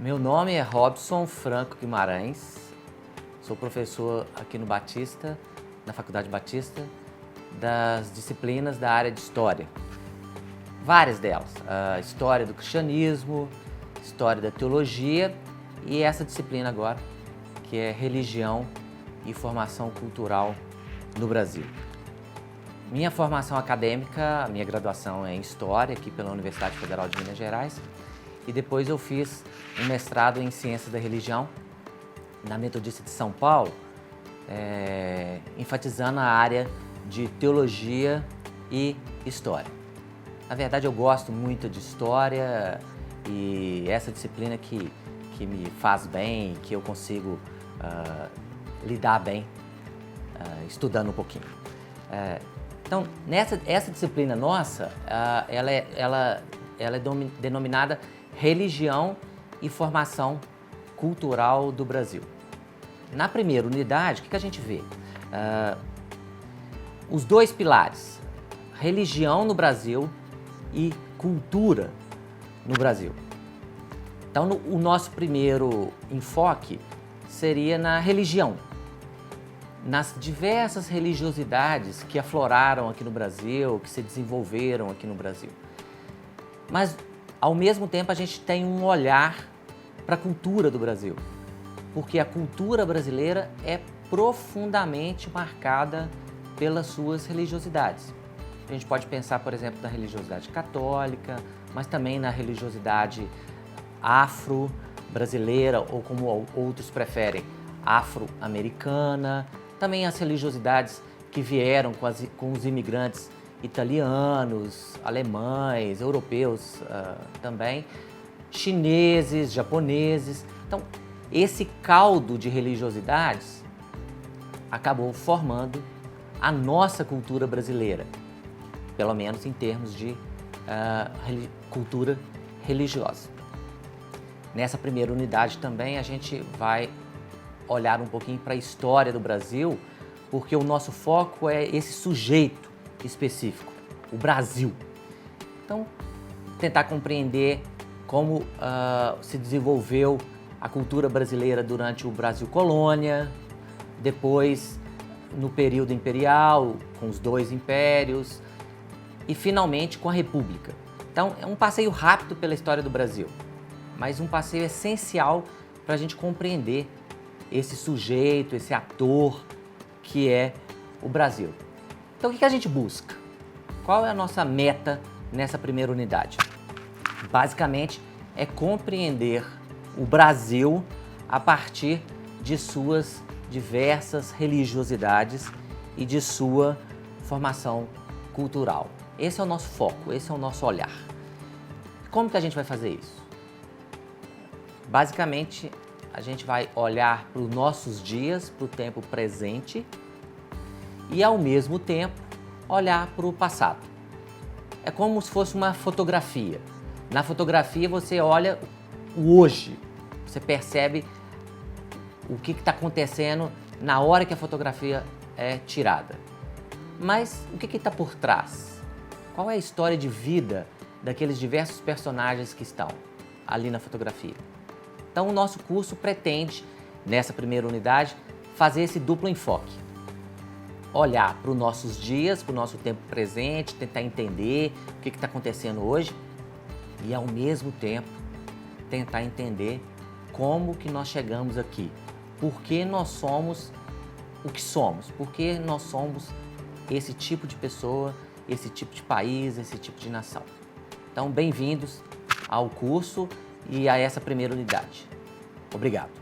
Meu nome é Robson Franco Guimarães, sou professor aqui no Batista, na Faculdade Batista, das disciplinas da área de História. Várias delas, a História do Cristianismo, História da Teologia e essa disciplina agora, que é Religião e Formação Cultural no Brasil. Minha formação acadêmica, minha graduação é em História, aqui pela Universidade Federal de Minas Gerais, e depois eu fiz um mestrado em Ciências da Religião na Metodista de São Paulo, enfatizando a área de Teologia e História. Na verdade, eu gosto muito de História e essa disciplina que me faz bem, que eu consigo lidar bem estudando um pouquinho. Então, essa disciplina nossa, ela é denominada Religião e Formação Cultural do Brasil. Na primeira unidade, o que a gente vê? Os dois pilares, religião no Brasil e cultura no Brasil. Então, o nosso primeiro enfoque seria na religião, nas diversas religiosidades que afloraram aqui no Brasil, que se desenvolveram aqui no Brasil. Mas, ao mesmo tempo, a gente tem um olhar para a cultura do Brasil, porque a cultura brasileira é profundamente marcada pelas suas religiosidades. A gente pode pensar, por exemplo, na religiosidade católica, mas também na religiosidade afro-brasileira, ou como outros preferem, afro-americana, também as religiosidades que vieram com os imigrantes italianos, alemães, europeus também, chineses, japoneses. Então, esse caldo de religiosidades acabou formando a nossa cultura brasileira, pelo menos em termos de cultura religiosa. Nessa primeira unidade também a gente vai olhar um pouquinho para a história do Brasil, porque o nosso foco é esse sujeito específico, o Brasil. Então, tentar compreender como se desenvolveu a cultura brasileira durante o Brasil colônia, depois no período imperial, com os dois impérios, e finalmente com a República. Então, é um passeio rápido pela história do Brasil, mas um passeio essencial para a gente compreender esse sujeito, esse ator que é o Brasil. Então, o que a gente busca? Qual é a nossa meta nessa primeira unidade? Basicamente, é compreender o Brasil a partir de suas diversas religiosidades e de sua formação cultural. Esse é o nosso foco, esse é o nosso olhar. Como que a gente vai fazer isso? Basicamente, a gente vai olhar para os nossos dias, para o tempo presente e, ao mesmo tempo, olhar para o passado. É como se fosse uma fotografia. Na fotografia, você olha o hoje, você percebe o que está acontecendo na hora que a fotografia é tirada. Mas o que está por trás? Qual é a história de vida daqueles diversos personagens que estão ali na fotografia? Então, o nosso curso pretende, nessa primeira unidade, fazer esse duplo enfoque. Olhar para os nossos dias, para o nosso tempo presente, tentar entender o que está acontecendo hoje e, ao mesmo tempo, tentar entender como que nós chegamos aqui, por que nós somos o que somos, por que nós somos esse tipo de pessoa, esse tipo de país, esse tipo de nação. Então, bem-vindos ao curso e a essa primeira unidade. Obrigado.